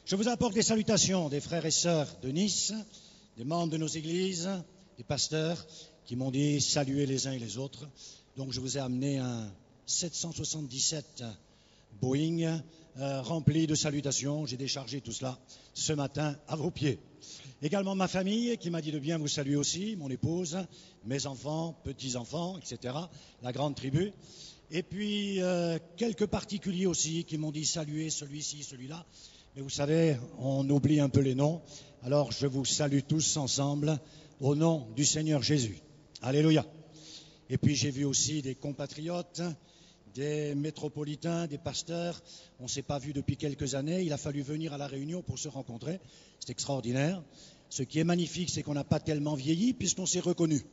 Je vous apporte les salutations des frères et sœurs de Nice, des membres de nos églises, des pasteurs qui m'ont dit saluer les uns et les autres. Donc je vous ai amené un 777 Boeing rempli de salutations. J'ai déchargé tout cela ce matin à vos pieds. Également ma famille qui m'a dit de bien vous saluer aussi, mon épouse, mes enfants, petits-enfants, etc., la grande tribu. Et puis quelques particuliers aussi qui m'ont dit saluer celui-ci, celui-là. Mais vous savez, on oublie un peu les noms. Alors je vous salue tous ensemble au nom du Seigneur Jésus. Alléluia. Et puis j'ai vu aussi des compatriotes, des métropolitains, des pasteurs. On ne s'est pas vu depuis quelques années. Il a fallu venir à la Réunion pour se rencontrer. C'est extraordinaire. Ce qui est magnifique, c'est qu'on n'a pas tellement vieilli puisqu'on s'est reconnus.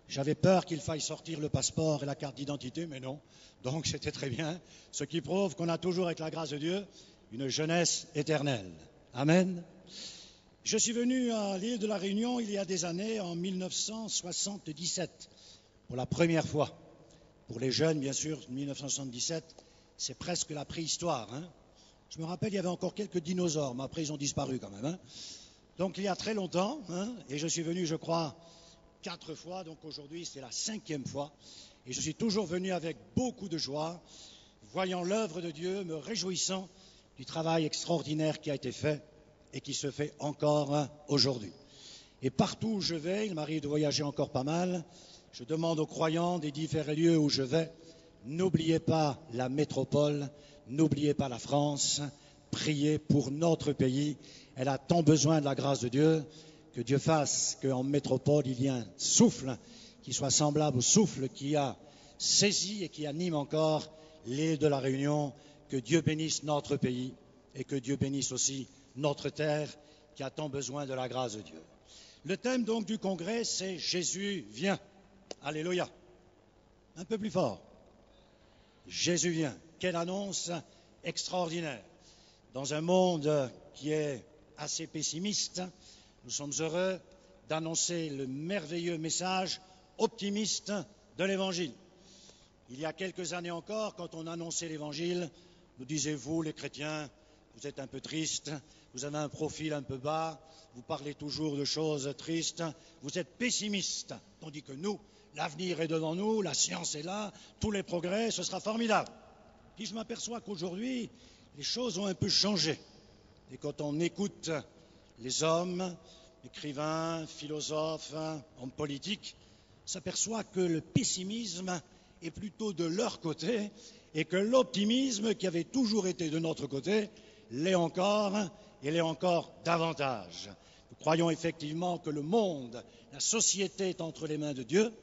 J'avais peur qu'il faille sortir le passeport et la carte d'identité, mais non. Donc c'était très bien. Ce qui prouve qu'on a toujours, avec la grâce de Dieu, une jeunesse éternelle. Amen. Je suis venu à l'île de la Réunion il y a des années, en 1977, pour la première fois. Pour les jeunes, bien sûr, 1977, c'est presque la préhistoire. Je me rappelle, il y avait encore quelques dinosaures, mais après ils ont disparu quand même. Donc il y a très longtemps, et je suis venu, je crois, 4 fois, donc aujourd'hui c'est la 5e fois, et je suis toujours venu avec beaucoup de joie, voyant l'œuvre de Dieu, me réjouissant du travail extraordinaire qui a été fait et qui se fait encore aujourd'hui. Et partout où je vais, il m'arrive de voyager encore pas mal, je demande aux croyants des différents lieux où je vais, n'oubliez pas la métropole, n'oubliez pas la France, priez pour notre pays, elle a tant besoin de la grâce de Dieu, que Dieu fasse qu'en métropole il y ait un souffle qui soit semblable au souffle qui a saisi et qui anime encore l'île de la Réunion. Que Dieu bénisse notre pays et que Dieu bénisse aussi notre terre qui a tant besoin de la grâce de Dieu. Le thème donc du congrès, c'est Jésus vient. Alléluia. Un peu plus fort. Jésus vient. Quelle annonce extraordinaire. Dans un monde qui est assez pessimiste, nous sommes heureux d'annoncer le merveilleux message optimiste de l'Évangile. Il y a quelques années encore, quand on annonçait l'Évangile, nous disiez-vous, les chrétiens, vous êtes un peu tristes, vous avez un profil un peu bas, vous parlez toujours de choses tristes, vous êtes pessimistes, tandis que nous, l'avenir est devant nous, la science est là, tous les progrès, ce sera formidable. Puis je m'aperçois qu'aujourd'hui, les choses ont un peu changé. Et quand on écoute les hommes, écrivains, philosophes, hommes politiques, s'aperçoit que le pessimisme est plutôt de leur côté et que l'optimisme qui avait toujours été de notre côté l'est encore et l'est encore davantage. Nous croyons effectivement que le monde, la société est entre les mains de Dieu,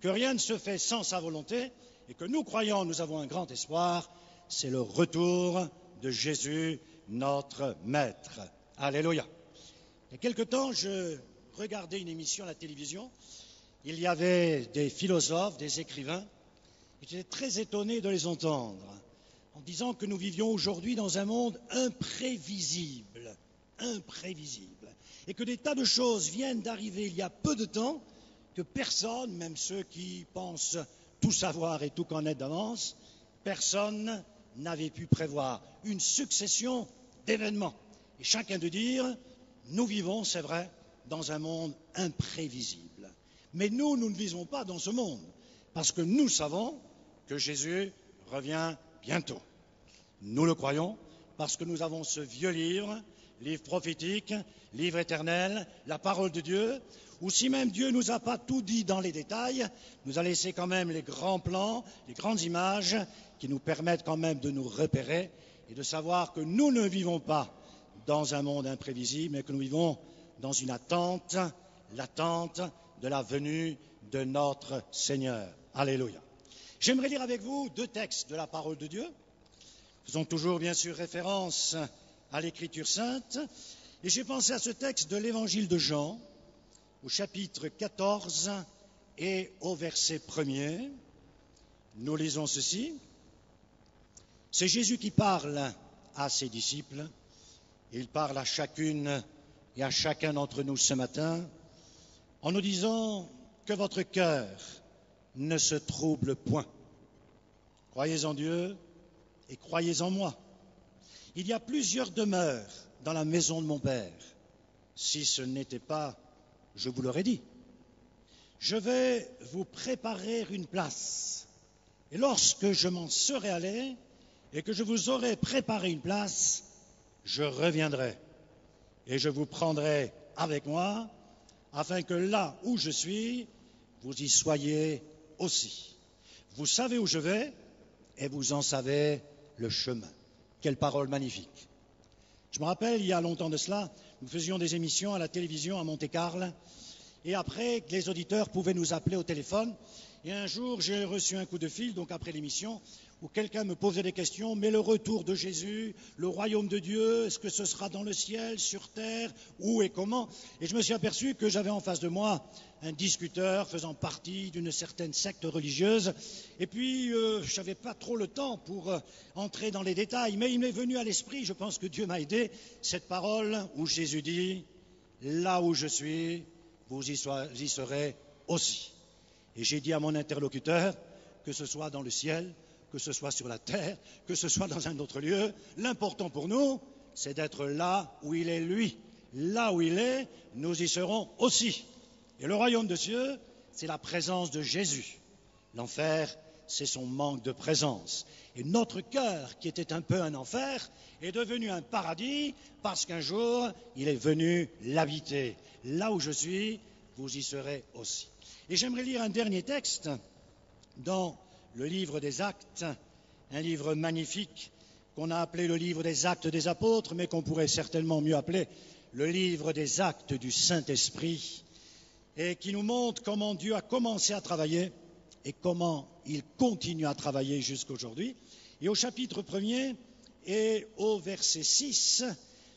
que rien ne se fait sans sa volonté et que nous croyons, nous avons un grand espoir, c'est le retour de Jésus, notre Maître. Alléluia. Il y a quelque temps, je regardais une émission à la télévision. Il y avait des philosophes, des écrivains. J'étais très étonné de les entendre en disant que nous vivions aujourd'hui dans un monde imprévisible, et que des tas de choses viennent d'arriver il y a peu de temps que personne, même ceux qui pensent tout savoir et tout connaître d'avance, personne n'avait pu prévoir. Une succession d'événements. Et chacun de dire, nous vivons, c'est vrai, dans un monde imprévisible. Mais nous ne vivons pas dans ce monde, parce que nous savons que Jésus revient bientôt. Nous le croyons parce que nous avons ce vieux livre, livre prophétique, livre éternel, la parole de Dieu, où si même Dieu ne nous a pas tout dit dans les détails, nous a laissé quand même les grands plans, les grandes images qui nous permettent quand même de nous repérer et de savoir que nous ne vivons pas dans un monde imprévisible, mais que nous vivons dans une attente, l'attente de la venue de notre Seigneur. Alléluia. J'aimerais lire avec vous 2 textes de la parole de Dieu. Faisons toujours bien sûr référence à l'Écriture sainte. Et j'ai pensé à ce texte de l'Évangile de Jean, au chapitre 14 et au verset 1er. Nous lisons ceci. C'est Jésus qui parle à ses disciples. Il parle à chacune et à chacun d'entre nous ce matin en nous disant que votre cœur ne se trouble point. Croyez en Dieu et croyez en moi. Il y a plusieurs demeures dans la maison de mon Père. Si ce n'était pas, je vous l'aurais dit. Je vais vous préparer une place. Et lorsque je m'en serai allé et que je vous aurai préparé une place, je reviendrai et je vous prendrai avec moi, afin que là où je suis, vous y soyez aussi. Vous savez où je vais et vous en savez le chemin. Quelle parole magnifique. Je me rappelle, il y a longtemps de cela, nous faisions des émissions à la télévision à Monte-Carlo, et après, les auditeurs pouvaient nous appeler au téléphone. Et un jour, j'ai reçu un coup de fil, donc après l'émission, où quelqu'un me posait des questions. Mais le retour de Jésus, le royaume de Dieu, est-ce que ce sera dans le ciel, sur terre, où et comment? Et je me suis aperçu que j'avais en face de moi un discuteur faisant partie d'une certaine secte religieuse. Et puis, je n'avais pas trop le temps pour entrer dans les détails. Mais il m'est venu à l'esprit, je pense que Dieu m'a aidé, cette parole où Jésus dit « Là où je suis, vous y serez aussi ». Et j'ai dit à mon interlocuteur, que ce soit dans le ciel, que ce soit sur la terre, que ce soit dans un autre lieu, l'important pour nous, c'est d'être là où il est lui. Là où il est, nous y serons aussi. Et le royaume de Dieu, c'est la présence de Jésus. L'enfer, c'est son manque de présence. Et notre cœur, qui était un peu un enfer, est devenu un paradis parce qu'un jour, il est venu l'habiter. Là où je suis, vous y serez aussi. Et j'aimerais lire un dernier texte dans le livre des Actes, un livre magnifique qu'on a appelé le livre des Actes des Apôtres, mais qu'on pourrait certainement mieux appeler le livre des Actes du Saint-Esprit, et qui nous montre comment Dieu a commencé à travailler et comment il continue à travailler jusqu'aujourd'hui. Et au chapitre 1er et au verset 6,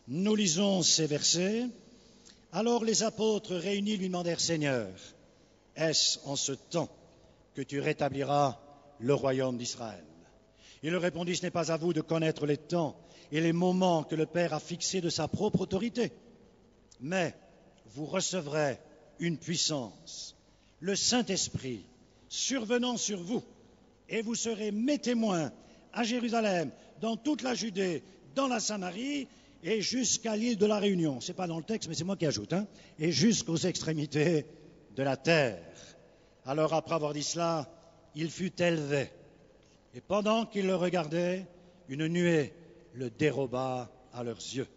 nous lisons ces versets. « Alors les apôtres réunis lui demandèrent, Seigneur, est-ce en ce temps que tu rétabliras le royaume d'Israël? Il leur répondit, ce n'est pas à vous de connaître les temps et les moments que le Père a fixés de sa propre autorité, mais vous recevrez une puissance, le Saint-Esprit, survenant sur vous, et vous serez mes témoins à Jérusalem, dans toute la Judée, dans la Samarie, et jusqu'à l'île de la Réunion. Ce n'est pas dans le texte, mais c'est moi qui ajoute, et jusqu'aux extrémités de la terre. Alors après avoir dit cela, il fut élevé. Et pendant qu'il le regardait, une nuée le déroba à leurs yeux.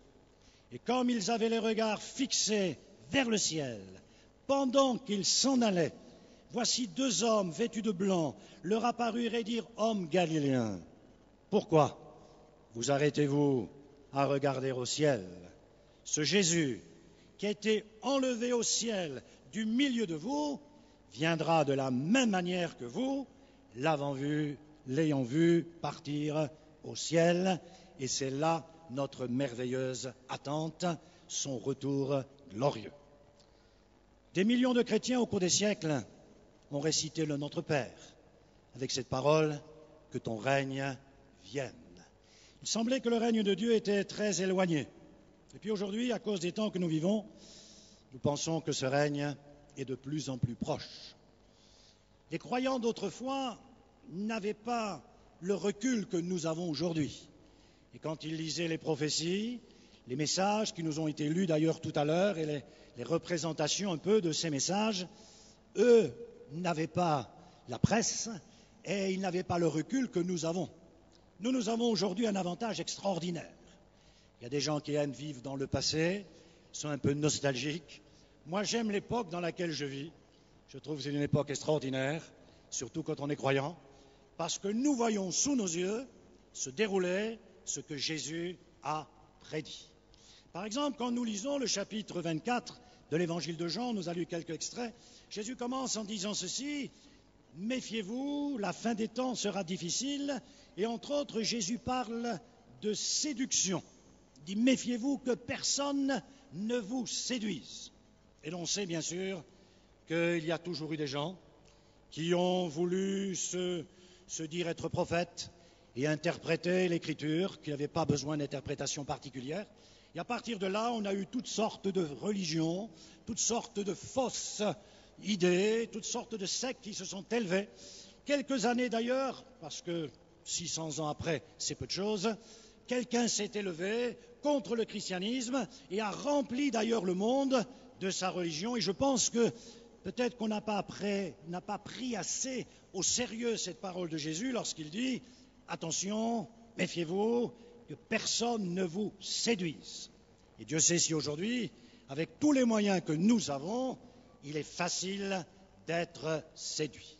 Et comme ils avaient les regards fixés vers le ciel, pendant qu'ils s'en allaient, voici deux hommes vêtus de blanc leur apparurent et dirent, hommes galiléens, pourquoi vous arrêtez-vous à regarder au ciel? Ce Jésus qui a été enlevé au ciel du milieu de vous viendra de la même manière que vous, l'ayant vu partir au ciel, et c'est là notre merveilleuse attente, son retour glorieux. Des millions de chrétiens au cours des siècles ont récité le Notre Père avec cette parole, que ton règne vienne. Il semblait que le règne de Dieu était très éloigné. Et puis aujourd'hui, à cause des temps que nous vivons, nous pensons que ce règne est de plus en plus proche. Les croyants d'autrefois n'avaient pas le recul que nous avons aujourd'hui. Et quand ils lisaient les prophéties, les messages qui nous ont été lus d'ailleurs tout à l'heure et les représentations un peu de ces messages, eux n'avaient pas la presse et ils n'avaient pas le recul que nous avons. Nous avons aujourd'hui un avantage extraordinaire. Il y a des gens qui aiment vivre dans le passé, sont un peu nostalgiques. Moi, j'aime l'époque dans laquelle je vis. Je trouve que c'est une époque extraordinaire, surtout quand on est croyant, parce que nous voyons sous nos yeux se dérouler ce que Jésus a prédit. Par exemple, quand nous lisons le chapitre 24 de l'évangile de Jean, on nous a lu quelques extraits, Jésus commence en disant ceci, « Méfiez-vous, la fin des temps sera difficile », et entre autres, Jésus parle de séduction. Il dit, « Méfiez-vous que personne ne vous séduise ». Et l'on sait bien sûr qu'il y a toujours eu des gens qui ont voulu se dire être prophètes et interpréter l'Écriture, qui n'avaient pas besoin d'interprétation particulière. Et à partir de là, on a eu toutes sortes de religions, toutes sortes de fausses idées, toutes sortes de sectes qui se sont élevées. Quelques années d'ailleurs, parce que 600 ans après, c'est peu de choses, quelqu'un s'est élevé contre le christianisme et a rempli d'ailleurs le monde de sa religion. Et je pense que peut-être qu'on n'a pas pris assez au sérieux cette parole de Jésus lorsqu'il dit « Attention, méfiez-vous, que personne ne vous séduise ». Et Dieu sait si aujourd'hui, avec tous les moyens que nous avons, il est facile d'être séduit.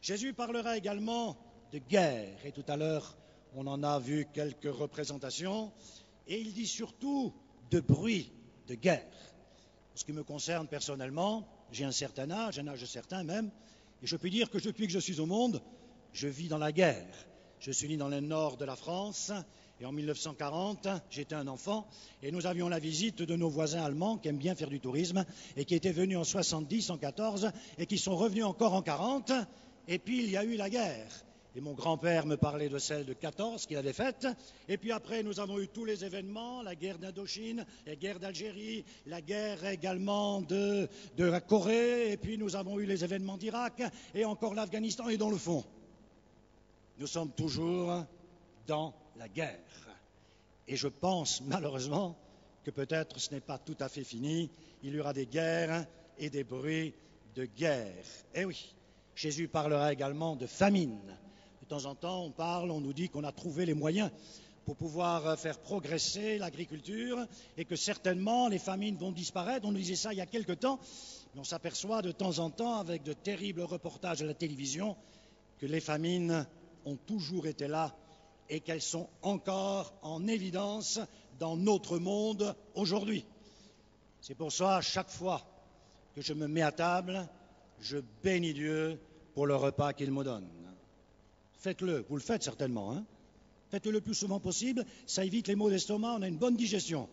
Jésus parlera également de guerre, et tout à l'heure, on en a vu quelques représentations, et il dit surtout de bruit de guerre. En ce qui me concerne personnellement, j'ai un certain âge, un âge certain même, et je peux dire que depuis que je suis au monde, je vis dans la guerre. Je suis né dans le nord de la France, et en 1940, j'étais un enfant, et nous avions la visite de nos voisins allemands qui aiment bien faire du tourisme, et qui étaient venus en 70, en 14, et qui sont revenus encore en 40, et puis il y a eu la guerre. Et mon grand-père me parlait de celle de 14 qu'il avait faite. Et puis après, nous avons eu tous les événements, la guerre d'Indochine, la guerre d'Algérie, la guerre également de la Corée. Et puis nous avons eu les événements d'Irak et encore l'Afghanistan. Et dans le fond, nous sommes toujours dans la guerre. Et je pense malheureusement que peut-être ce n'est pas tout à fait fini. Il y aura des guerres et des bruits de guerre. Eh oui, Jésus parlera également de famine. De temps en temps, on nous dit qu'on a trouvé les moyens pour pouvoir faire progresser l'agriculture et que certainement les famines vont disparaître. On nous disait ça il y a quelque temps, mais on s'aperçoit de temps en temps avec de terribles reportages à la télévision que les famines ont toujours été là et qu'elles sont encore en évidence dans notre monde aujourd'hui. C'est pour ça, à chaque fois que je me mets à table, je bénis Dieu pour le repas qu'il me donne. Faites-le, vous le faites certainement, hein? Faites-le le plus souvent possible, ça évite les maux d'estomac, on a une bonne digestion.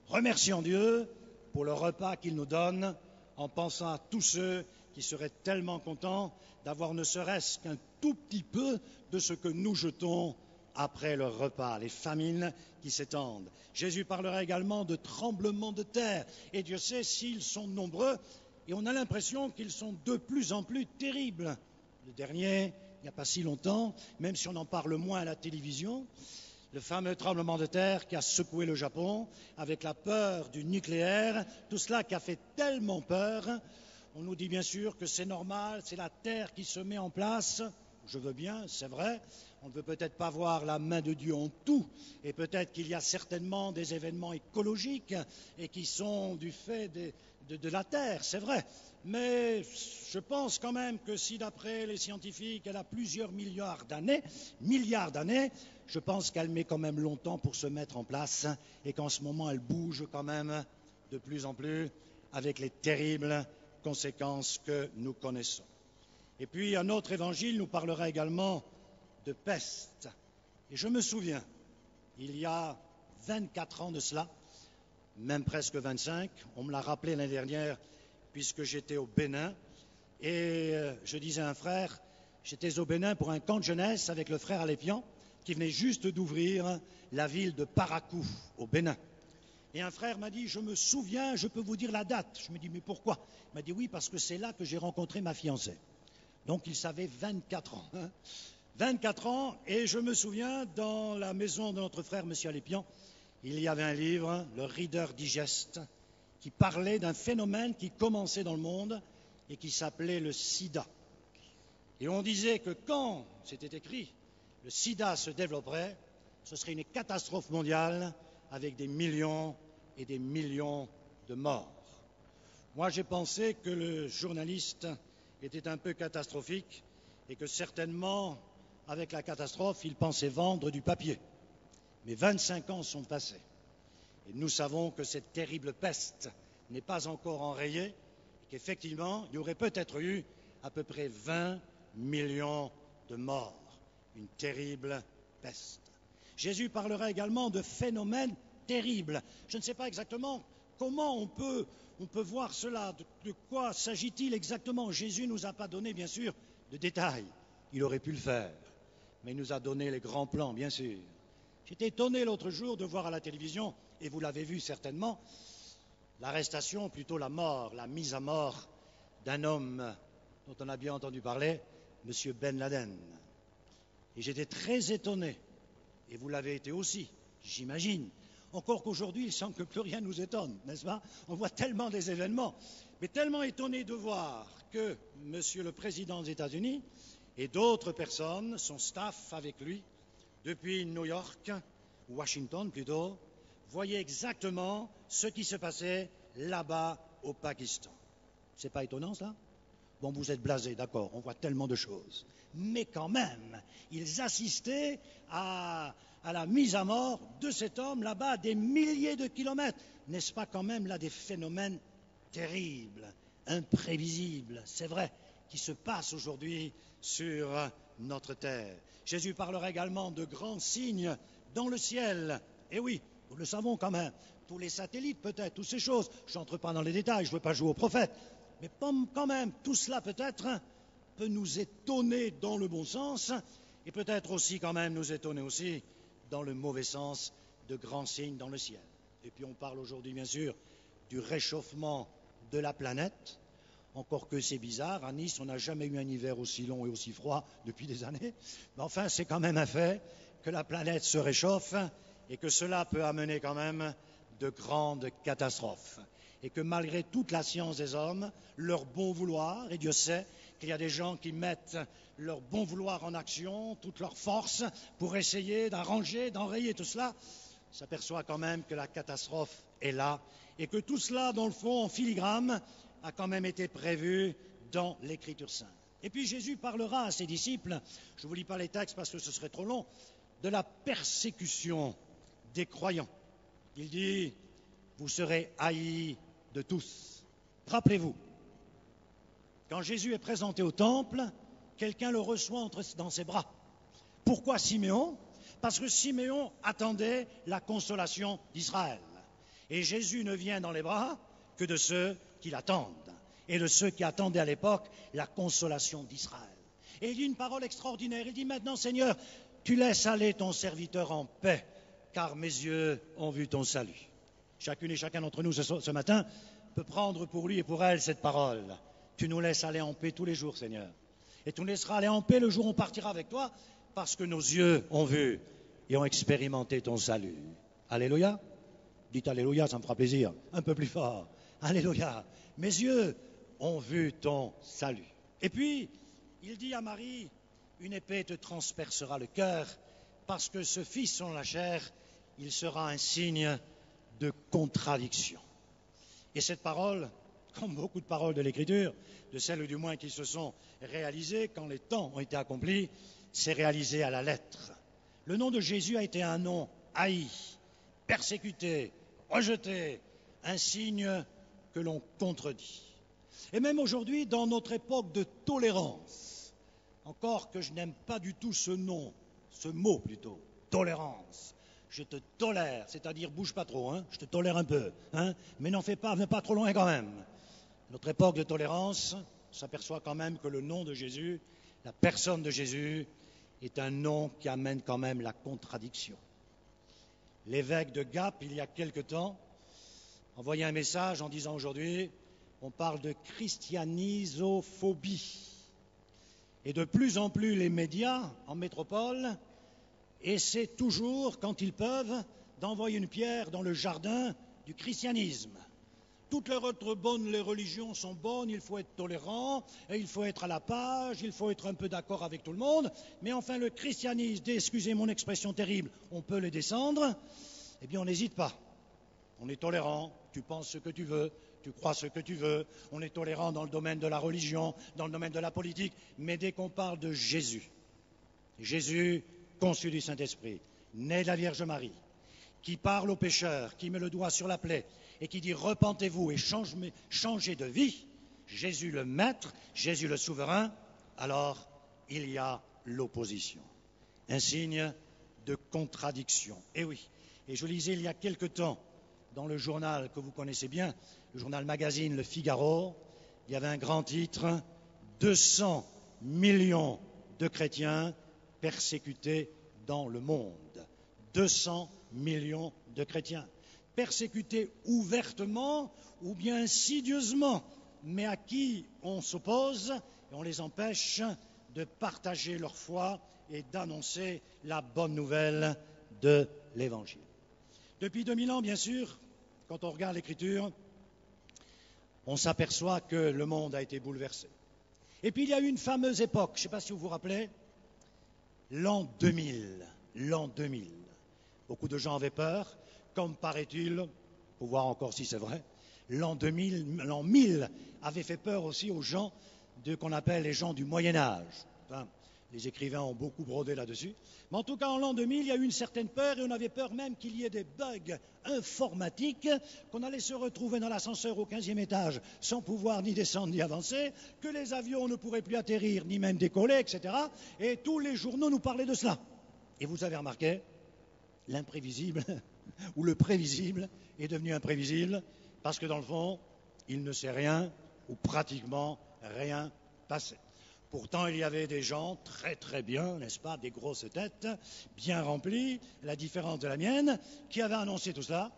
Remercions Dieu pour le repas qu'il nous donne, en pensant à tous ceux qui seraient tellement contents d'avoir ne serait-ce qu'un tout petit peu de ce que nous jetons après le repas, les famines qui s'étendent. Jésus parlera également de tremblements de terre, et Dieu sait s'ils sont nombreux, et on a l'impression qu'ils sont de plus en plus terribles. Le dernier, il n'y a pas si longtemps, même si on en parle moins à la télévision, le fameux tremblement de terre qui a secoué le Japon, avec la peur du nucléaire, tout cela qui a fait tellement peur. On nous dit bien sûr que c'est normal, c'est la terre qui se met en place. Je veux bien, c'est vrai. On ne veut peut-être pas voir la main de Dieu en tout, et peut-être qu'il y a certainement des événements écologiques et qui sont du fait de la terre, c'est vrai. Mais je pense quand même que si d'après les scientifiques, elle a plusieurs milliards d'années, je pense qu'elle met quand même longtemps pour se mettre en place et qu'en ce moment elle bouge quand même de plus en plus avec les terribles conséquences que nous connaissons. Et puis un autre évangile nous parlera également de peste. Et je me souviens, il y a 24 ans de cela, même presque 25, on me l'a rappelé l'année dernière puisque j'étais au Bénin, et je disais à un frère, j'étais au Bénin pour un camp de jeunesse avec le frère Alépian, qui venait juste d'ouvrir la ville de Parakou, au Bénin. Et un frère m'a dit, je me souviens, je peux vous dire la date. Je me dis, mais pourquoi? Il m'a dit, oui, parce que c'est là que j'ai rencontré ma fiancée. Donc il savait 24 ans. 24 ans, et je me souviens, dans la maison de notre frère, M. Alépian, il y avait un livre, le Reader Digest, qui parlait d'un phénomène qui commençait dans le monde et qui s'appelait le sida. Et on disait que quand, c'était écrit, le sida se développerait, ce serait une catastrophe mondiale avec des millions et des millions de morts. Moi, j'ai pensé que le journaliste était un peu catastrophique et que certainement, avec la catastrophe, il pensait vendre du papier. Mais 25 ans sont passés. Et nous savons que cette terrible peste n'est pas encore enrayée et qu'effectivement, il y aurait peut-être eu à peu près 20 millions de morts. Une terrible peste. Jésus parlera également de phénomènes terribles. Je ne sais pas exactement comment on peut voir cela. De quoi s'agit-il exactement? Jésus ne nous a pas donné, bien sûr, de détails. Il aurait pu le faire. Mais il nous a donné les grands plans, bien sûr. J'étais étonné l'autre jour de voir à la télévision, et vous l'avez vu certainement, l'arrestation, plutôt la mort, la mise à mort d'un homme dont on a bien entendu parler, M. Ben Laden. Et j'étais très étonné, et vous l'avez été aussi, j'imagine. Encore qu'aujourd'hui, il semble que plus rien nous étonne, n'est-ce pas? On voit tellement des événements, mais tellement étonné de voir que Monsieur le Président des États-Unis et d'autres personnes, son staff avec lui, depuis New York, Washington plutôt, voyaient exactement ce qui se passait là-bas au Pakistan. C'est pas étonnant, ça? Bon, vous êtes blasés, d'accord, on voit tellement de choses. Mais quand même, ils assistaient à la mise à mort de cet homme là-bas à des milliers de kilomètres. N'est-ce pas quand même là des phénomènes terribles, imprévisibles, c'est vrai, qui se passent aujourd'hui sur notre terre. Jésus parlera également de grands signes dans le ciel. Et oui, nous le savons quand même, tous les satellites peut-être, toutes ces choses. Je n'entre pas dans les détails, je ne veux pas jouer au prophète. Mais quand même, tout cela peut-être peut nous étonner dans le bon sens et peut-être aussi quand même nous étonner aussi dans le mauvais sens, de grands signes dans le ciel. Et puis on parle aujourd'hui bien sûr du réchauffement de la planète, encore que c'est bizarre, à Nice on n'a jamais eu un hiver aussi long et aussi froid depuis des années, mais enfin c'est quand même un fait que la planète se réchauffe et que cela peut amener quand même de grandes catastrophes. Et que malgré toute la science des hommes, leur bon vouloir, et Dieu sait qu'il y a des gens qui mettent leur bon vouloir en action, toute leur force, pour essayer d'arranger, d'enrayer tout cela, s'aperçoit quand même que la catastrophe est là, et que tout cela, dans le fond, en filigrane, a quand même été prévu dans l'Écriture sainte. Et puis Jésus parlera à ses disciples, je ne vous lis pas les textes parce que ce serait trop long, de la persécution des croyants. Il dit, vous serez haïs de tous. Rappelez-vous, quand Jésus est présenté au temple, quelqu'un le reçoit dans ses bras. Pourquoi Siméon? Parce que Siméon attendait la consolation d'Israël. Et Jésus ne vient dans les bras que de ceux qui l'attendent, et de ceux qui attendaient à l'époque la consolation d'Israël. Et il dit une parole extraordinaire, il dit maintenant Seigneur, tu laisses aller ton serviteur en paix, car mes yeux ont vu ton salut. Chacune et chacun d'entre nous ce matin peut prendre pour lui et pour elle cette parole. Tu nous laisses aller en paix tous les jours, Seigneur. Et tu nous laisseras aller en paix le jour où on partira avec toi, parce que nos yeux ont vu et ont expérimenté ton salut. Alléluia. Dites Alléluia, ça me fera plaisir. Un peu plus fort. Alléluia. Mes yeux ont vu ton salut. Et puis, il dit à Marie, une épée te transpercera le cœur, parce que ce fils selon la chair, il sera un signe de contradiction. Et cette parole, comme beaucoup de paroles de l'Écriture, de celles du moins qui se sont réalisées quand les temps ont été accomplis, s'est réalisé à la lettre. Le nom de Jésus a été un nom haï, persécuté, rejeté, un signe que l'on contredit. Et même aujourd'hui, dans notre époque de tolérance, encore que je n'aime pas du tout ce nom, ce mot plutôt, tolérance. Je te tolère, c'est-à-dire bouge pas trop, hein, je te tolère un peu, hein, mais n'en fais pas, ne pas trop loin quand même. Notre époque de tolérance s'aperçoit quand même que le nom de Jésus, la personne de Jésus, est un nom qui amène quand même la contradiction. L'évêque de Gap, il y a quelque temps, envoyait un message en disant aujourd'hui, on parle de christianisophobie. Et de plus en plus les médias en métropole essaient toujours, quand ils peuvent, d'envoyer une pierre dans le jardin du christianisme. Toutes les autres bonnes, les religions sont bonnes, il faut être tolérant, et il faut être à la page, il faut être un peu d'accord avec tout le monde, mais enfin le christianisme, excusez mon expression terrible, on peut les descendre, eh bien on n'hésite pas. On est tolérant, tu penses ce que tu veux, tu crois ce que tu veux, on est tolérant dans le domaine de la religion, dans le domaine de la politique, mais dès qu'on parle de Jésus, Jésus conçu du Saint-Esprit, né de la Vierge Marie, qui parle aux pécheurs, qui met le doigt sur la plaie et qui dit repentez-vous et changez de vie, Jésus le maître, Jésus le souverain, alors il y a l'opposition. Un signe de contradiction. Et oui, et je lisais il y a quelque temps dans le journal que vous connaissez bien, le journal magazine Le Figaro, il y avait un grand titre, 200 millions de chrétiens persécutés dans le monde. 200 millions de chrétiens. Persécutés ouvertement ou bien insidieusement, mais à qui on s'oppose et on les empêche de partager leur foi et d'annoncer la bonne nouvelle de l'Évangile. Depuis 2000 ans, bien sûr, quand on regarde l'Écriture, on s'aperçoit que le monde a été bouleversé. Et puis il y a eu une fameuse époque, je ne sais pas si vous vous rappelez, l'an 2000. L'an 2000. Beaucoup de gens avaient peur, comme paraît-il, pour voir encore si c'est vrai, l'an 2000, l'an 1000 avait fait peur aussi aux gens qu'on appelle les gens du Moyen-Âge. Enfin, les écrivains ont beaucoup brodé là-dessus. Mais en tout cas, en l'an 2000, il y a eu une certaine peur et on avait peur même qu'il y ait des bugs informatiques, qu'on allait se retrouver dans l'ascenseur au 15e étage sans pouvoir ni descendre ni avancer, que les avions ne pourraient plus atterrir ni même décoller, etc. Et tous les journaux nous parlaient de cela. Et vous avez remarqué, l'imprévisible ou le prévisible est devenu imprévisible parce que dans le fond, il ne s'est rien ou pratiquement rien passé. Pourtant, il y avait des gens très très bien, n'est-ce pas, des grosses têtes, bien remplies, la différence de la mienne, qui avaient annoncé tout cela,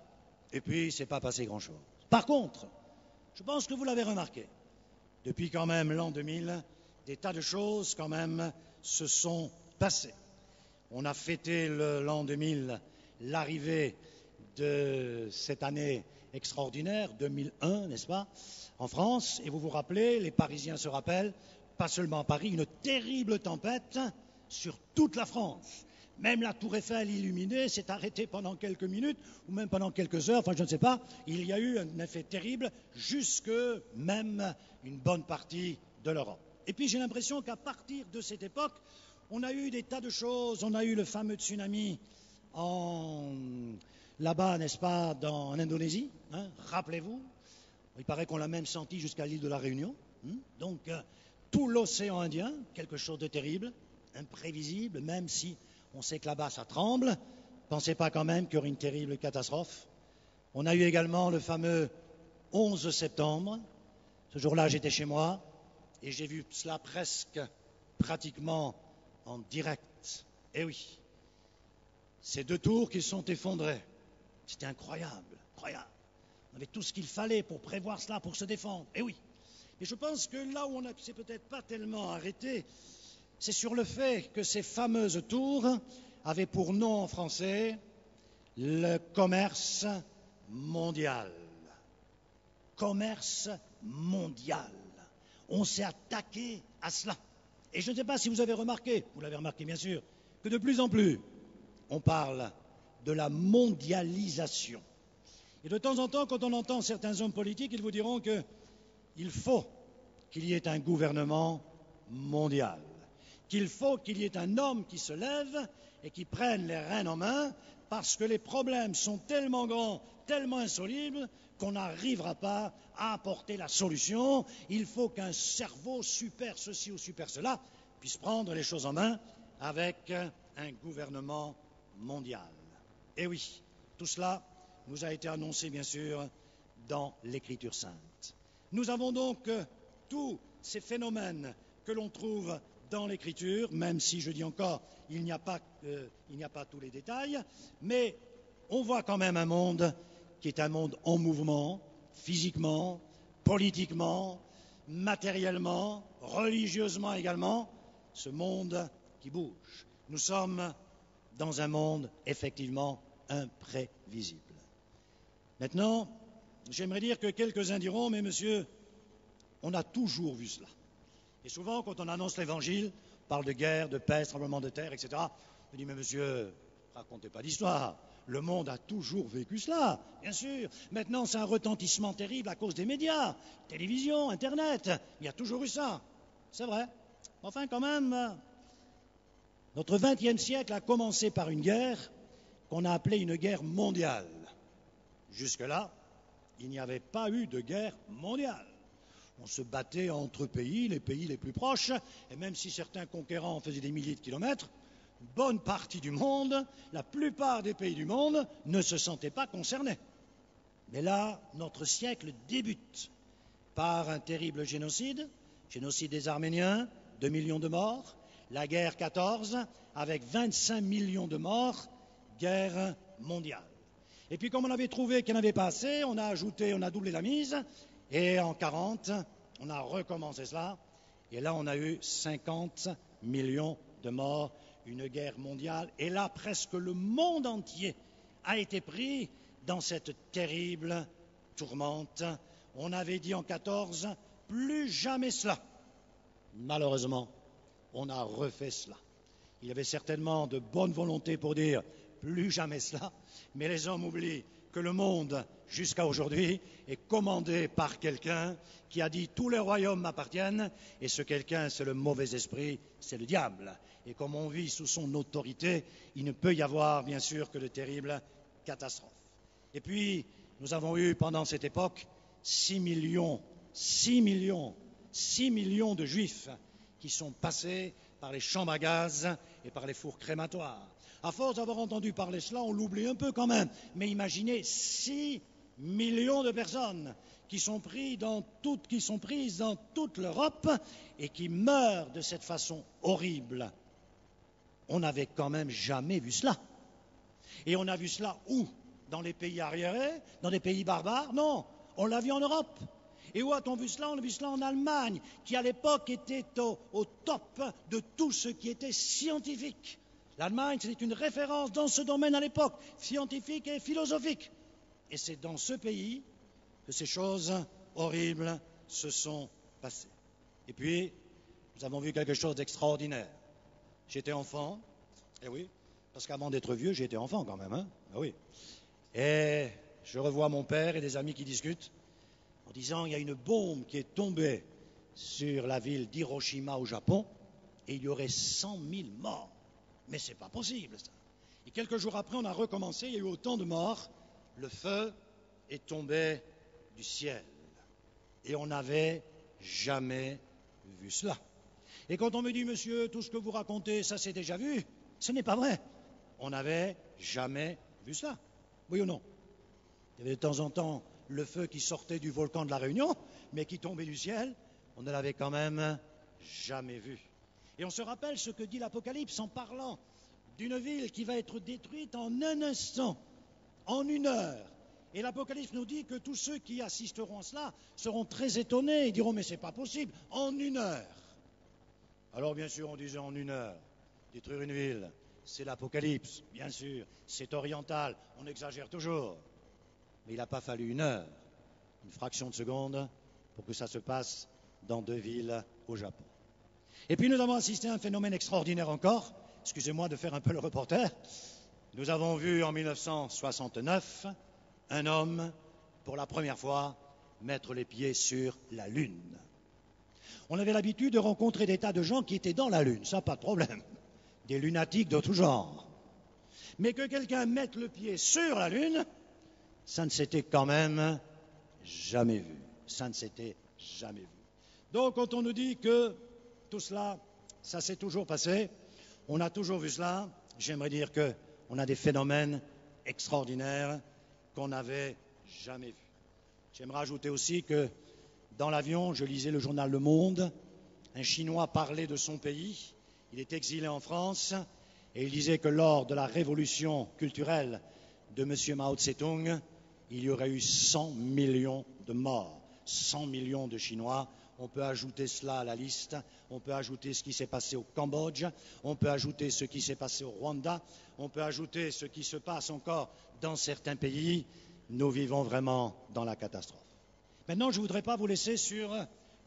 et puis il ne s'est pas passé grand-chose. Par contre, je pense que vous l'avez remarqué, depuis quand même l'an 2000, des tas de choses quand même se sont passées. On a fêté l'an 2000, l'arrivée de cette année extraordinaire, 2001, n'est-ce pas, en France, et vous vous rappelez, les Parisiens se rappellent, pas seulement à Paris, une terrible tempête sur toute la France. Même la tour Eiffel illuminée s'est arrêtée pendant quelques minutes, ou même pendant quelques heures, enfin je ne sais pas. Il y a eu un effet terrible, jusque même une bonne partie de l'Europe. Et puis j'ai l'impression qu'à partir de cette époque, on a eu des tas de choses. On a eu le fameux tsunami là-bas, n'est-ce pas, en Indonésie, hein, rappelez-vous. Il paraît qu'on l'a même senti jusqu'à l'île de la Réunion. Donc, tout l'océan Indien, quelque chose de terrible, imprévisible, même si on sait que là-bas ça tremble. Pensez pas quand même qu'il y aurait une terrible catastrophe. On a eu également le fameux 11 septembre. Ce jour-là, j'étais chez moi et j'ai vu cela presque, pratiquement en direct. Eh oui, ces deux tours qui sont effondrées. C'était incroyable, incroyable. On avait tout ce qu'il fallait pour prévoir cela, pour se défendre. Eh oui. Et je pense que là où on ne s'est peut-être pas tellement arrêté, c'est sur le fait que ces fameuses tours avaient pour nom en français le commerce mondial. Commerce mondial. On s'est attaqué à cela. Et je ne sais pas si vous avez remarqué, vous l'avez remarqué bien sûr, que de plus en plus, on parle de la mondialisation. Et de temps en temps, quand on entend certains hommes politiques, ils vous diront qu'il faut qu'il y ait un gouvernement mondial, qu'il faut qu'il y ait un homme qui se lève et qui prenne les rênes en main, parce que les problèmes sont tellement grands, tellement insolubles, qu'on n'arrivera pas à apporter la solution. Il faut qu'un cerveau super ceci ou super cela puisse prendre les choses en main avec un gouvernement mondial. Et oui, tout cela nous a été annoncé, bien sûr, dans l'Écriture sainte. Nous avons donc tous ces phénomènes que l'on trouve dans l'Écriture, même si, je dis encore, il n'y a pas tous les détails, mais on voit quand même un monde qui est un monde en mouvement, physiquement, politiquement, matériellement, religieusement également, ce monde qui bouge. Nous sommes dans un monde effectivement imprévisible. Maintenant, j'aimerais dire que quelques-uns diront, mais monsieur, on a toujours vu cela. Et souvent, quand on annonce l'Évangile, on parle de guerre, de peste, tremblement de terre, etc. On dit, mais monsieur, racontez pas d'histoire. Le monde a toujours vécu cela, bien sûr. Maintenant, c'est un retentissement terrible à cause des médias, télévision, Internet. Il y a toujours eu ça. C'est vrai. Enfin, quand même, notre XXe siècle a commencé par une guerre qu'on a appelée une guerre mondiale. Jusque-là, il n'y avait pas eu de guerre mondiale. On se battait entre pays, les pays les plus proches, et même si certains conquérants faisaient des milliers de kilomètres, une bonne partie du monde, la plupart des pays du monde, ne se sentaient pas concernés. Mais là, notre siècle débute par un terrible génocide des Arméniens, 2 millions de morts, la guerre 14, avec 25 millions de morts, guerre mondiale. Et puis comme on avait trouvé qu'il n'y en avait pas assez, on a doublé la mise, et en 40, on a recommencé cela, et là on a eu 50 millions de morts, une guerre mondiale, et là presque le monde entier a été pris dans cette terrible tourmente. On avait dit en 14, plus jamais cela. Malheureusement, on a refait cela. Il y avait certainement de bonne volonté pour dire plus jamais cela, mais les hommes oublient que le monde, jusqu'à aujourd'hui, est commandé par quelqu'un qui a dit tous les royaumes m'appartiennent, et ce quelqu'un, c'est le mauvais esprit, c'est le diable. Et comme on vit sous son autorité, il ne peut y avoir, bien sûr, que de terribles catastrophes. Et puis, nous avons eu pendant cette époque 6 millions de Juifs qui sont passés par les chambres à gaz et par les fours crématoires. À force d'avoir entendu parler cela, on l'oublie un peu quand même. Mais imaginez 6 millions de personnes qui sont prises dans toute l'Europe et qui meurent de cette façon horrible. On n'avait quand même jamais vu cela. Et on a vu cela où? Dans les pays arriérés? Dans des pays barbares? Non, on l'a vu en Europe. Et où a-t-on vu cela? On a vu cela en Allemagne, qui à l'époque était au top de tout ce qui était scientifique. L'Allemagne, c'était une référence dans ce domaine à l'époque, scientifique et philosophique. Et c'est dans ce pays que ces choses horribles se sont passées. Et puis, nous avons vu quelque chose d'extraordinaire. J'étais enfant, et oui, parce qu'avant d'être vieux, j'étais enfant quand même, hein? Ah oui. Et je revois mon père et des amis qui discutent en disant il y a une bombe qui est tombée sur la ville d'Hiroshima au Japon et il y aurait 100 000 morts. Mais c'est pas possible ça. Et quelques jours après, on a recommencé, il y a eu autant de morts, le feu est tombé du ciel. Et on n'avait jamais vu cela. Et quand on me dit, monsieur, tout ce que vous racontez, ça s'est déjà vu, ce n'est pas vrai. On n'avait jamais vu cela. Oui ou non? Il y avait de temps en temps le feu qui sortait du volcan de la Réunion, mais qui tombait du ciel, on ne l'avait quand même jamais vu. Et on se rappelle ce que dit l'Apocalypse en parlant d'une ville qui va être détruite en un instant, en une heure. Et l'Apocalypse nous dit que tous ceux qui assisteront à cela seront très étonnés et diront mais c'est pas possible, en une heure. Alors bien sûr on disait en une heure, détruire une ville, c'est l'Apocalypse, bien sûr, c'est oriental, on exagère toujours. Mais il n'a pas fallu une heure, une fraction de seconde, pour que ça se passe dans 2 villes au Japon. Et puis nous avons assisté à un phénomène extraordinaire encore, excusez-moi de faire un peu le reporter, nous avons vu en 1969 un homme, pour la première fois, mettre les pieds sur la Lune. On avait l'habitude de rencontrer des tas de gens qui étaient dans la Lune, ça pas de problème, des lunatiques de tout genre. Mais que quelqu'un mette le pied sur la Lune, ça ne s'était quand même jamais vu. Ça ne s'était jamais vu. Donc quand on nous dit que tout cela, ça s'est toujours passé, on a toujours vu cela, j'aimerais dire qu'on a des phénomènes extraordinaires qu'on n'avait jamais vus. J'aimerais ajouter aussi que dans l'avion, je lisais le journal Le Monde, un Chinois parlait de son pays, il est exilé en France, et il disait que lors de la révolution culturelle de M. Mao Tse-tung, il y aurait eu 100 millions de morts, 100 millions de Chinois. On peut ajouter cela à la liste, on peut ajouter ce qui s'est passé au Cambodge, on peut ajouter ce qui s'est passé au Rwanda, on peut ajouter ce qui se passe encore dans certains pays. Nous vivons vraiment dans la catastrophe. Maintenant, je ne voudrais pas vous laisser sur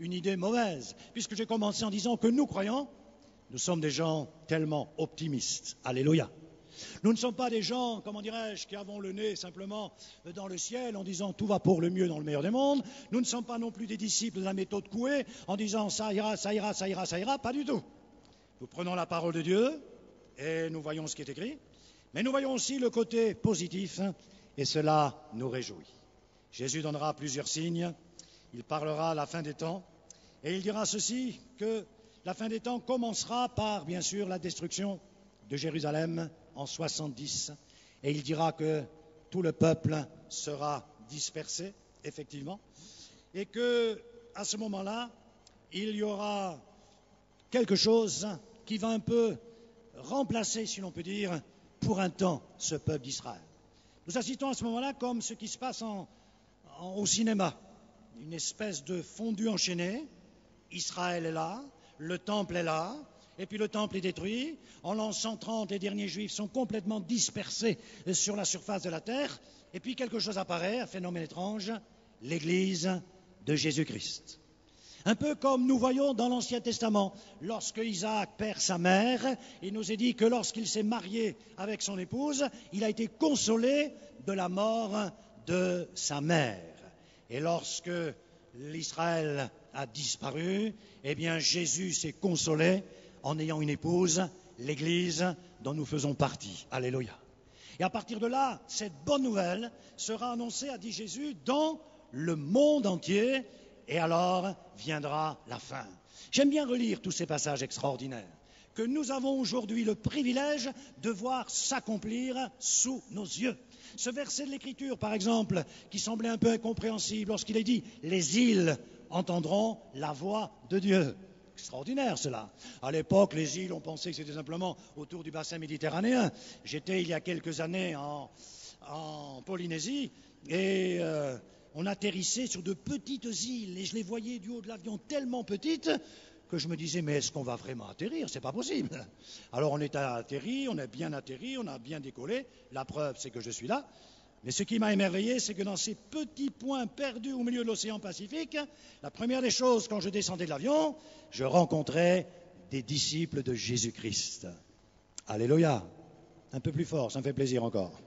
une idée mauvaise, puisque j'ai commencé en disant que nous croyons, nous sommes des gens tellement optimistes. Alléluia. Nous ne sommes pas des gens, comment dirais-je, qui avons le nez simplement dans le ciel en disant tout va pour le mieux dans le meilleur des mondes. Nous ne sommes pas non plus des disciples de la méthode Coué en disant ça ira, ça ira, ça ira, ça ira. Pas du tout. Nous prenons la parole de Dieu et nous voyons ce qui est écrit, mais nous voyons aussi le côté positif et cela nous réjouit. Jésus donnera plusieurs signes, il parlera à la fin des temps et il dira ceci, que la fin des temps commencera par, bien sûr, la destruction de Jérusalem en 70, et il dira que tout le peuple sera dispersé, effectivement, et que à ce moment-là, il y aura quelque chose qui va un peu remplacer, si l'on peut dire, pour un temps, ce peuple d'Israël. Nous assistons à ce moment-là comme ce qui se passe au cinéma, une espèce de fondu enchaîné. Israël est là, le temple est là, et puis le temple est détruit. En l'an 130, les derniers juifs sont complètement dispersés sur la surface de la terre. Et puis quelque chose apparaît, un phénomène étrange, l'Église de Jésus-Christ. Un peu comme nous voyons dans l'Ancien Testament, lorsque Isaac perd sa mère, il nous est dit que lorsqu'il s'est marié avec son épouse, il a été consolé de la mort de sa mère. Et lorsque l'Israël a disparu, eh bien Jésus s'est consolé en ayant une épouse, l'Église dont nous faisons partie. Alléluia. Et à partir de là, cette bonne nouvelle sera annoncée, a dit Jésus, dans le monde entier. Et alors viendra la fin. J'aime bien relire tous ces passages extraordinaires que nous avons aujourd'hui le privilège de voir s'accomplir sous nos yeux. Ce verset de l'Écriture, par exemple, qui semblait un peu incompréhensible lorsqu'il est dit « Les îles entendront la voix de Dieu ». Extraordinaire cela. À l'époque, les îles, on pensait que c'était simplement autour du bassin méditerranéen. J'étais il y a quelques années en Polynésie et on atterrissait sur de petites îles et je les voyais du haut de l'avion tellement petites que je me disais, mais est-ce qu'on va vraiment atterrir? C'est pas possible. Alors on est atterri, on est bien atterri, on a bien décollé. La preuve, c'est que je suis là. Mais ce qui m'a émerveillé, c'est que dans ces petits points perdus au milieu de l'océan Pacifique, la première des choses, quand je descendais de l'avion, je rencontrais des disciples de Jésus-Christ. Alléluia. Un peu plus fort, ça me fait plaisir encore.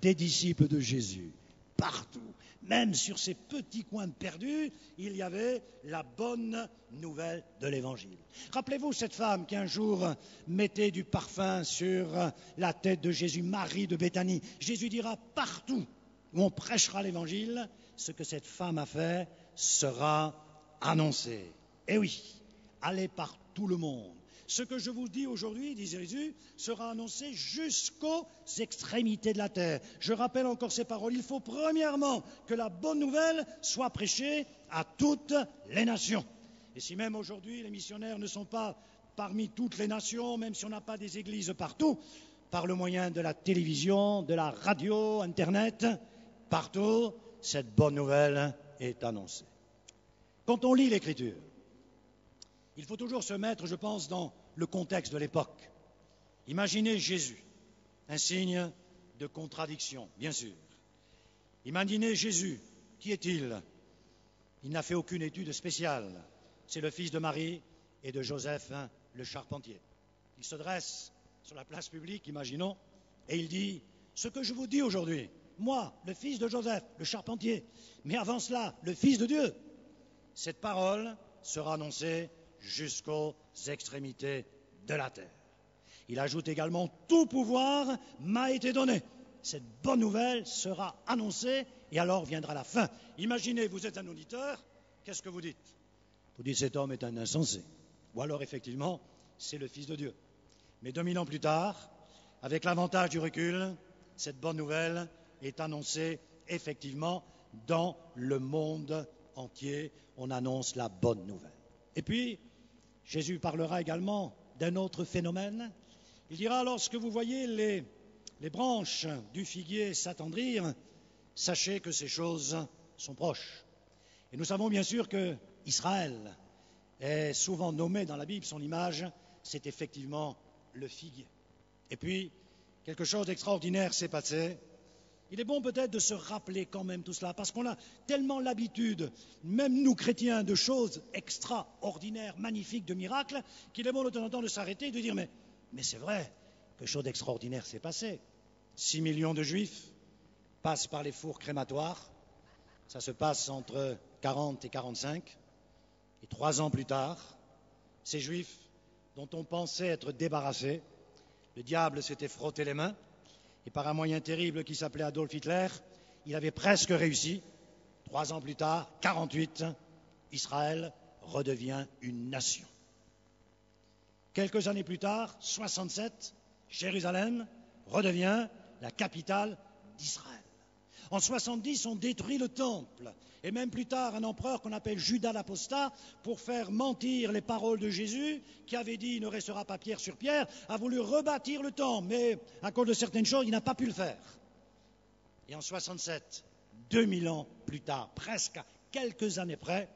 Des disciples de Jésus, partout. Même sur ces petits coins perdus, il y avait la bonne nouvelle de l'Évangile. Rappelez-vous cette femme qui un jour mettait du parfum sur la tête de Jésus, Marie de Béthanie. Jésus dira partout où on prêchera l'Évangile, ce que cette femme a fait sera annoncé. Et oui, allez par tout le monde. Ce que je vous dis aujourd'hui, dit Jésus, sera annoncé jusqu'aux extrémités de la terre. Je rappelle encore ces paroles. Il faut premièrement que la bonne nouvelle soit prêchée à toutes les nations. Et si même aujourd'hui les missionnaires ne sont pas parmi toutes les nations, même si on n'a pas des églises partout, par le moyen de la télévision, de la radio, Internet, partout, cette bonne nouvelle est annoncée. Quand on lit l'Écriture, il faut toujours se mettre, je pense, dans le contexte de l'époque. Imaginez Jésus, un signe de contradiction, bien sûr. Imaginez Jésus, qui est-il? Il n'a fait aucune étude spéciale. C'est le fils de Marie et de Joseph, le charpentier. Il se dresse sur la place publique, imaginons, et il dit « Ce que je vous dis aujourd'hui, moi, le fils de Joseph, le charpentier, mais avant cela, le fils de Dieu, cette parole sera annoncée jusqu'aux extrémités de la terre. » Il ajoute également « Tout pouvoir m'a été donné. » Cette bonne nouvelle sera annoncée et alors viendra la fin. Imaginez, vous êtes un auditeur, qu'est-ce que vous dites? Vous dites cet homme est un insensé. Ou alors effectivement, c'est le Fils de Dieu. Mais 2000 ans plus tard, avec l'avantage du recul, cette bonne nouvelle est annoncée effectivement dans le monde entier. On annonce la bonne nouvelle. Et puis, Jésus parlera également d'un autre phénomène. Il dira, lorsque vous voyez les branches du figuier s'attendrir, sachez que ces choses sont proches. Et nous savons bien sûr que Israël est souvent nommé dans la Bible, son image, c'est effectivement le figuier. Et puis, quelque chose d'extraordinaire s'est passé. Il est bon peut-être de se rappeler quand même tout cela, parce qu'on a tellement l'habitude, même nous chrétiens, de choses extraordinaires, magnifiques, de miracles, qu'il est bon de temps en temps de s'arrêter et de dire, mais c'est vrai, quelque chose d'extraordinaire s'est passé. 6 millions de Juifs passent par les fours crématoires, ça se passe entre 40 et 45, et 3 ans plus tard, ces Juifs dont on pensait être débarrassés, le diable s'était frotté les mains, et par un moyen terrible qui s'appelait Adolf Hitler, il avait presque réussi. 3 ans plus tard, 48, Israël redevient une nation. Quelques années plus tard, 67, Jérusalem redevient la capitale d'Israël. En 70, on détruit le temple. Et même plus tard, un empereur qu'on appelle Judas l'Apostat, pour faire mentir les paroles de Jésus, qui avait dit « il ne restera pas pierre sur pierre », a voulu rebâtir le temple. Mais à cause de certaines choses, il n'a pas pu le faire. Et en 67, 2000 ans plus tard, presque à quelques années près,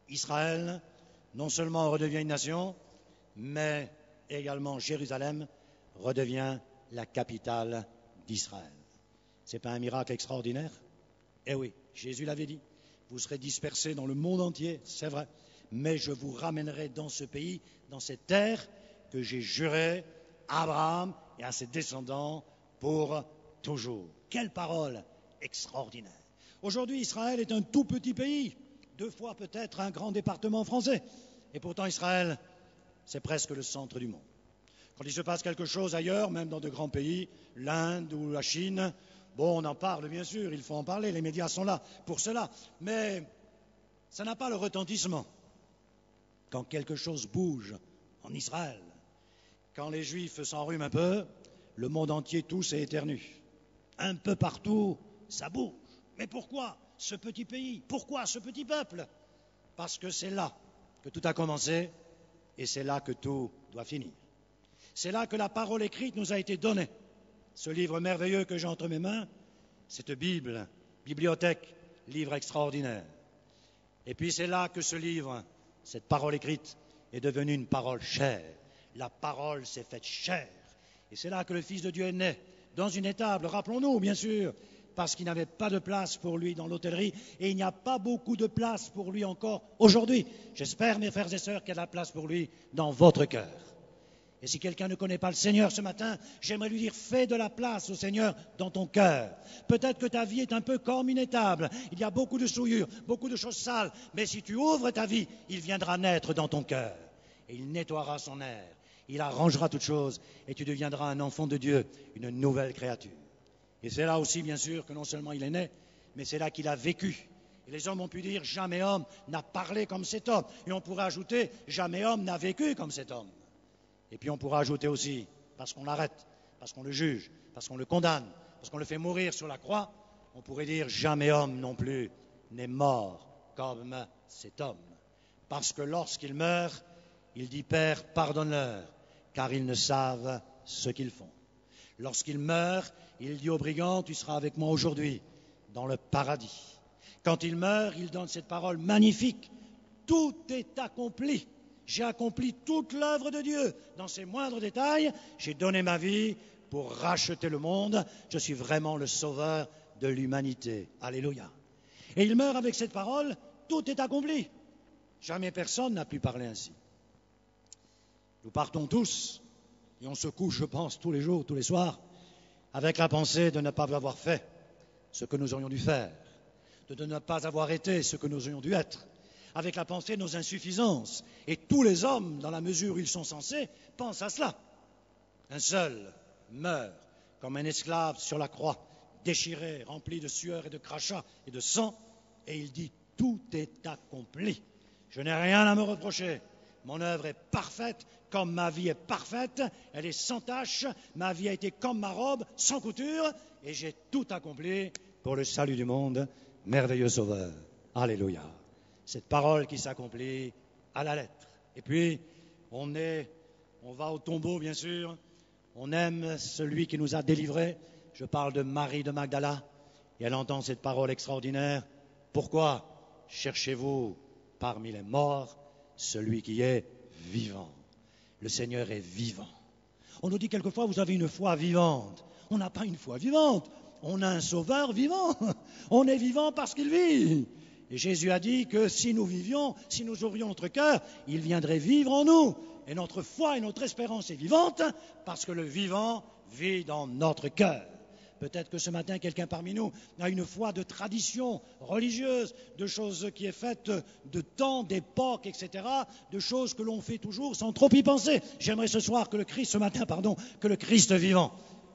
Israël, non seulement redevient une nation, mais également Jérusalem redevient la capitale d'Israël. Ce n'est pas un miracle extraordinaire? Eh oui, Jésus l'avait dit. Vous serez dispersés dans le monde entier, c'est vrai, mais je vous ramènerai dans ce pays, dans cette terre que j'ai juré à Abraham et à ses descendants pour toujours. Quelle parole extraordinaire! Aujourd'hui, Israël est un tout petit pays, 2 fois peut-être un grand département français. Et pourtant, Israël, c'est presque le centre du monde. Quand il se passe quelque chose ailleurs, même dans de grands pays, l'Inde ou la Chine, bon, on en parle bien sûr, il faut en parler, les médias sont là pour cela, mais ça n'a pas le retentissement. Quand quelque chose bouge en Israël, quand les Juifs s'enrhument un peu, le monde entier tousse et éternue. Un peu partout, ça bouge. Mais pourquoi ce petit pays? Pourquoi ce petit peuple? Parce que c'est là que tout a commencé et c'est là que tout doit finir. C'est là que la parole écrite nous a été donnée. Ce livre merveilleux que j'ai entre mes mains, cette Bible, bibliothèque, livre extraordinaire. Et puis c'est là que ce livre, cette parole écrite, est devenue une parole chère. La parole s'est faite chair. Et c'est là que le Fils de Dieu est né, dans une étable, rappelons-nous bien sûr, parce qu'il n'avait pas de place pour lui dans l'hôtellerie, et il n'y a pas beaucoup de place pour lui encore aujourd'hui. J'espère, mes frères et sœurs, qu'il y a de la place pour lui dans votre cœur. Et si quelqu'un ne connaît pas le Seigneur ce matin, j'aimerais lui dire, fais de la place au Seigneur dans ton cœur. Peut-être que ta vie est un peu comme une étable. Il y a beaucoup de souillures, beaucoup de choses sales. Mais si tu ouvres ta vie, il viendra naître dans ton cœur. Et il nettoiera son air. Il arrangera toutes choses. Et tu deviendras un enfant de Dieu, une nouvelle créature. Et c'est là aussi, bien sûr, que non seulement il est né, mais c'est là qu'il a vécu. Et les hommes ont pu dire, jamais homme n'a parlé comme cet homme. Et on pourrait ajouter, jamais homme n'a vécu comme cet homme. Et puis on pourra ajouter aussi, parce qu'on l'arrête, parce qu'on le juge, parce qu'on le condamne, parce qu'on le fait mourir sur la croix, on pourrait dire jamais homme non plus n'est mort comme cet homme. Parce que lorsqu'il meurt, il dit Père, pardonne-leur, car ils ne savent ce qu'ils font. Lorsqu'il meurt, il dit au brigand, tu seras avec moi aujourd'hui dans le paradis. Quand il meurt, il donne cette parole magnifique, tout est accompli. J'ai accompli toute l'œuvre de Dieu. Dans ses moindres détails, j'ai donné ma vie pour racheter le monde. Je suis vraiment le sauveur de l'humanité. Alléluia. Et il meurt avec cette parole, tout est accompli. Jamais personne n'a pu parler ainsi. Nous partons tous, et on se couche, je pense, tous les jours, tous les soirs, avec la pensée de ne pas avoir fait ce que nous aurions dû faire, de ne pas avoir été ce que nous aurions dû être, avec la pensée de nos insuffisances. Et tous les hommes, dans la mesure où ils sont censés, pensent à cela. Un seul meurt comme un esclave sur la croix, déchiré, rempli de sueur et de crachats et de sang, et il dit « Tout est accompli. Je n'ai rien à me reprocher. Mon œuvre est parfaite, comme ma vie est parfaite. Elle est sans tache. Ma vie a été comme ma robe, sans couture, et j'ai tout accompli pour le salut du monde. Merveilleux Sauveur. Alléluia. » Cette parole qui s'accomplit à la lettre. Et puis, on va au tombeau, bien sûr. On aime celui qui nous a délivrés. Je parle de Marie de Magdala. Et elle entend cette parole extraordinaire. Pourquoi cherchez-vous parmi les morts celui qui est vivant? Le Seigneur est vivant. On nous dit quelquefois, vous avez une foi vivante. On n'a pas une foi vivante. On a un sauveur vivant. On est vivant parce qu'il vit. Et Jésus a dit que si nous vivions, si nous ouvrions notre cœur, il viendrait vivre en nous. Et notre foi et notre espérance est vivante parce que le vivant vit dans notre cœur. Peut-être que ce matin, quelqu'un parmi nous a une foi de tradition religieuse, de choses qui est faite de temps, d'époque, etc., de choses que l'on fait toujours sans trop y penser. J'aimerais ce matin, que le Christ vivant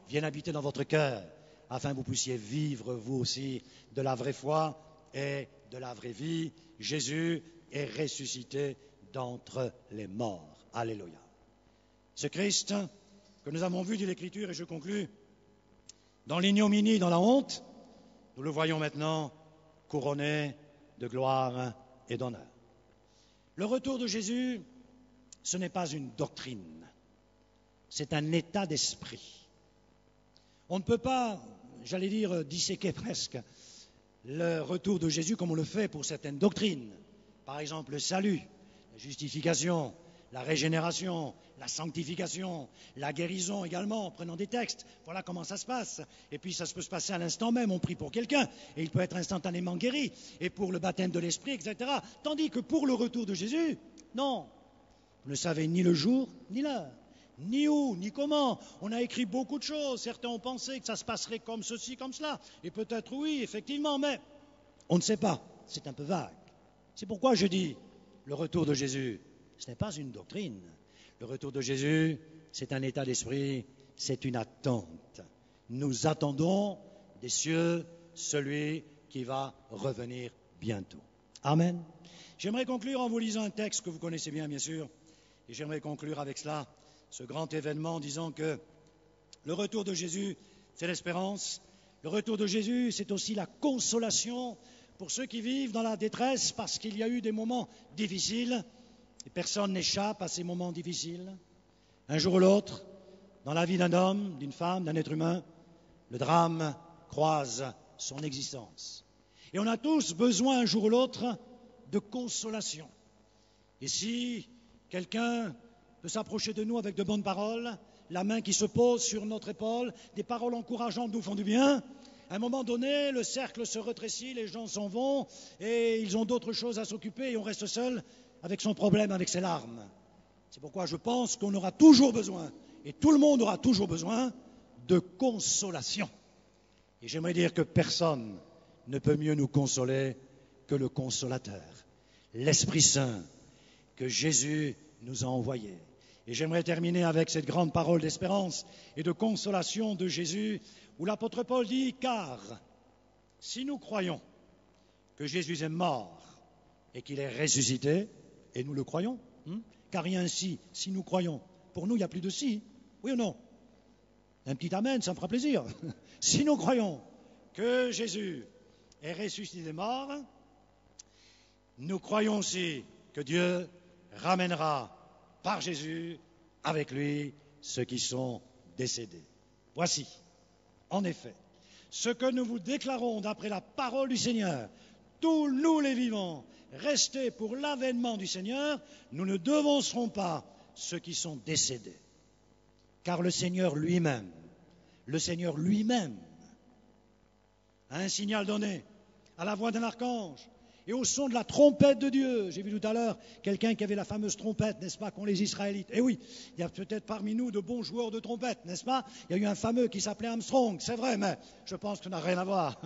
vienne habiter dans votre cœur, afin que vous puissiez vivre, vous aussi, de la vraie foi et de la vraie vie. Jésus est ressuscité d'entre les morts. Alléluia. Ce Christ que nous avons vu, dit l'Écriture, et je conclus, dans l'ignominie, dans la honte, nous le voyons maintenant couronné de gloire et d'honneur. Le retour de Jésus, ce n'est pas une doctrine, c'est un état d'esprit. On ne peut pas, disséquer presque le retour de Jésus comme on le fait pour certaines doctrines. Par exemple, le salut, la justification, la régénération, la sanctification, la guérison également, en prenant des textes. Voilà comment ça se passe. Et puis ça peut se passer à l'instant même, on prie pour quelqu'un, et il peut être instantanément guéri, et pour le baptême de l'Esprit, etc. Tandis que pour le retour de Jésus, non. Vous ne savez ni le jour, ni l'heure, ni où, ni comment. On a écrit beaucoup de choses. Certains ont pensé que ça se passerait comme ceci, comme cela. Et peut-être oui, effectivement, mais on ne sait pas. C'est un peu vague. C'est pourquoi je dis, le retour de Jésus, ce n'est pas une doctrine. Le retour de Jésus, c'est un état d'esprit, c'est une attente. Nous attendons des cieux celui qui va revenir bientôt. Amen. J'aimerais conclure en vous lisant un texte que vous connaissez bien sûr. Et j'aimerais conclure avec cela, ce grand événement, en disant que le retour de Jésus, c'est l'espérance. Le retour de Jésus, c'est aussi la consolation pour ceux qui vivent dans la détresse parce qu'il y a eu des moments difficiles. Et personne n'échappe à ces moments difficiles. Un jour ou l'autre, dans la vie d'un homme, d'une femme, d'un être humain, le drame croise son existence. Et on a tous besoin un jour ou l'autre de consolation. Et si quelqu'un peut s'approcher de nous avec de bonnes paroles, la main qui se pose sur notre épaule, des paroles encourageantes nous font du bien. À un moment donné, le cercle se rétrécit, les gens s'en vont et ils ont d'autres choses à s'occuper et on reste seul avec son problème, avec ses larmes. C'est pourquoi je pense qu'on aura toujours besoin, et tout le monde aura toujours besoin, de consolation. Et j'aimerais dire que personne ne peut mieux nous consoler que le consolateur, l'Esprit Saint, que Jésus nous a envoyé. Et j'aimerais terminer avec cette grande parole d'espérance et de consolation de Jésus, où l'apôtre Paul dit, car si nous croyons que Jésus est mort et qu'il est ressuscité, et nous le croyons, car il y a un si nous croyons. Pour nous, il n'y a plus de si, oui ou non? Un petit amen, ça me fera plaisir. Si nous croyons que Jésus est ressuscité des morts, nous croyons aussi que Dieu ramènera par Jésus avec lui ceux qui sont décédés. Voici, en effet, ce que nous vous déclarons d'après la parole du Seigneur. Tous nous les vivants, restés pour l'avènement du Seigneur, nous ne devancerons pas ceux qui sont décédés. Car le Seigneur lui-même, a un signal donné à la voix d'un archange et au son de la trompette de Dieu. J'ai vu tout à l'heure quelqu'un qui avait la fameuse trompette, n'est-ce pas, qu'ont les Israélites. Eh oui, il y a peut-être parmi nous de bons joueurs de trompette, n'est-ce pas? Il y a eu un fameux qui s'appelait Armstrong, c'est vrai, mais je pense que ça n'a rien à voir.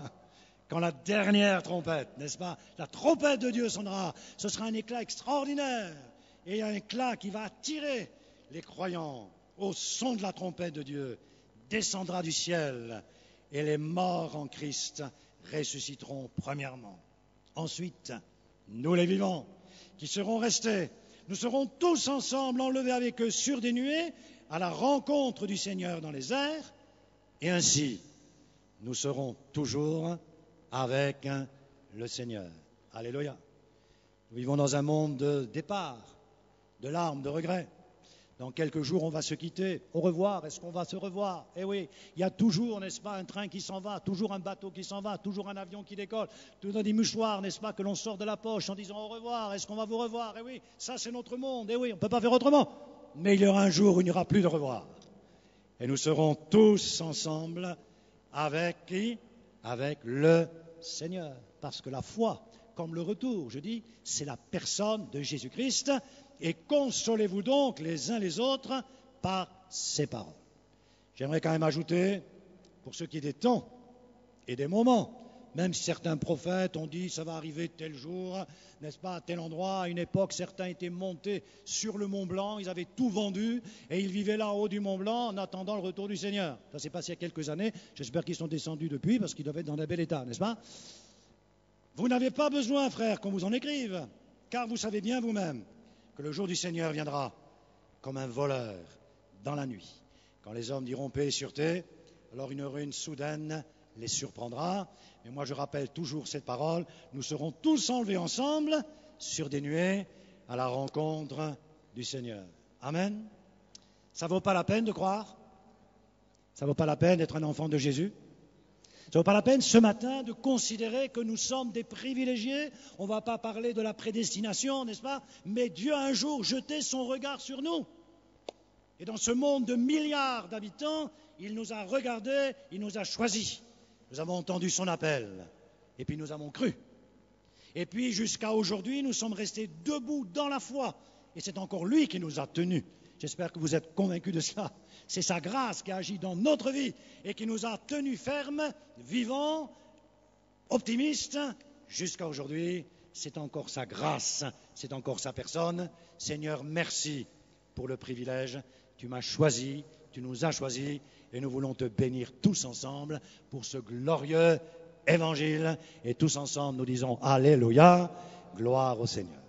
Quand la dernière trompette, n'est-ce pas, la trompette de Dieu sonnera, ce sera un éclat extraordinaire et un éclat qui va attirer les croyants au son de la trompette de Dieu, descendra du ciel et les morts en Christ ressusciteront premièrement. Ensuite, nous les vivants qui serons restés, nous serons tous ensemble enlevés avec eux sur des nuées à la rencontre du Seigneur dans les airs, et ainsi nous serons toujours avec le Seigneur. Alléluia. Nous vivons dans un monde de départ, de larmes, de regrets. Dans quelques jours, on va se quitter. Au revoir, est-ce qu'on va se revoir? Eh oui, il y a toujours, n'est-ce pas, un train qui s'en va, toujours un bateau qui s'en va, toujours un avion qui décolle, toujours des mouchoirs, n'est-ce pas, que l'on sort de la poche en disant au revoir, est-ce qu'on va vous revoir? Eh oui, ça c'est notre monde, eh oui, on ne peut pas faire autrement. Mais il y aura un jour où il n'y aura plus de revoir. Et nous serons tous ensemble avec qui? Avec le Seigneur. Parce que la foi, comme le retour, je dis, c'est la personne de Jésus-Christ. Et consolez-vous donc les uns les autres par ces paroles. J'aimerais quand même ajouter, pour ce qui est des temps et des moments, même si certains prophètes ont dit ça va arriver tel jour, n'est-ce pas, à tel endroit, à une époque, certains étaient montés sur le Mont Blanc, ils avaient tout vendu et ils vivaient là en haut du Mont Blanc en attendant le retour du Seigneur. Ça s'est passé il y a quelques années, j'espère qu'ils sont descendus depuis parce qu'ils doivent être dans un bel état, n'est-ce pas? Vous n'avez pas besoin, frères, qu'on vous en écrive, car vous savez bien vous-même que le jour du Seigneur viendra comme un voleur dans la nuit. Quand les hommes diront paix et sûreté, alors une ruine soudaine les surprendra. Mais moi je rappelle toujours cette parole, nous serons tous enlevés ensemble sur des nuées à la rencontre du Seigneur. Amen. Ça vaut pas la peine de croire? Ça vaut pas la peine d'être un enfant de Jésus? Ça ne vaut pas la peine ce matin de considérer que nous sommes des privilégiés. On ne va pas parler de la prédestination, n'est-ce pas? Mais Dieu a un jour jeté son regard sur nous. Et dans ce monde de milliards d'habitants, il nous a regardés, il nous a choisis. Nous avons entendu son appel et puis nous avons cru. Et puis jusqu'à aujourd'hui, nous sommes restés debout dans la foi. Et c'est encore lui qui nous a tenus. J'espère que vous êtes convaincus de cela. C'est sa grâce qui agit dans notre vie et qui nous a tenus fermes, vivants, optimistes, jusqu'à aujourd'hui. C'est encore sa grâce, c'est encore sa personne. Seigneur, merci pour le privilège. Tu m'as choisi, tu nous as choisis et nous voulons te bénir tous ensemble pour ce glorieux évangile. Et tous ensemble, nous disons Alléluia, gloire au Seigneur.